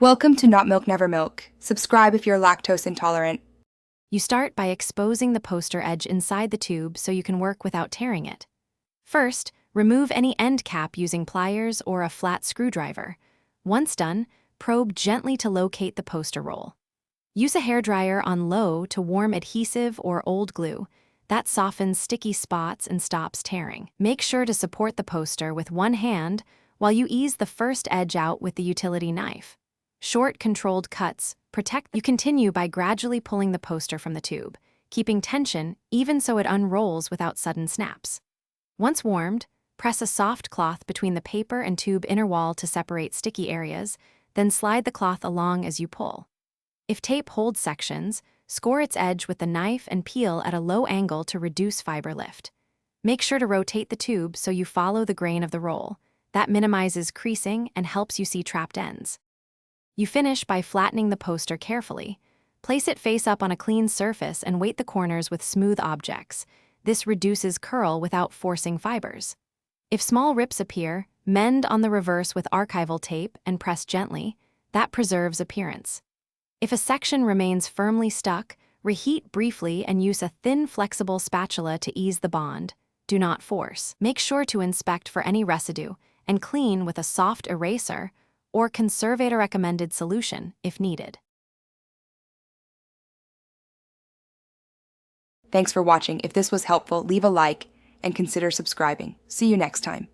Welcome to Not Milk Never Milk. Subscribe if you're lactose intolerant. You start by exposing the poster edge inside the tube so you can work without tearing it. First, remove any end cap using pliers or a flat screwdriver. Once done, probe gently to locate the poster roll. Use a hairdryer on low to warm adhesive or old glue. That softens sticky spots and stops tearing. Make sure to support the poster with one hand while you ease the first edge out with the utility knife. Short, controlled cuts protect. You continue by gradually pulling the poster from the tube, keeping tension even so it unrolls without sudden snaps. Once warmed, press a soft cloth between the paper and tube inner wall to separate sticky areas, then slide the cloth along as you pull. If tape holds sections, score its edge with the knife and peel at a low angle to reduce fiber lift. Make sure to rotate the tube so you follow the grain of the roll. That minimizes creasing and helps you see trapped ends. You finish by flattening the poster carefully. Place it face up on a clean surface and weight the corners with smooth objects. This reduces curl without forcing fibers. If small rips appear, mend on the reverse with archival tape and press gently. That preserves appearance. If a section remains firmly stuck, reheat briefly and use a thin, flexible spatula to ease the bond. Do not force. Make sure to inspect for any residue and clean with a soft eraser or conservator-recommended solution if needed. Thanks for watching. If this was helpful, leave a like and consider subscribing. See you next time.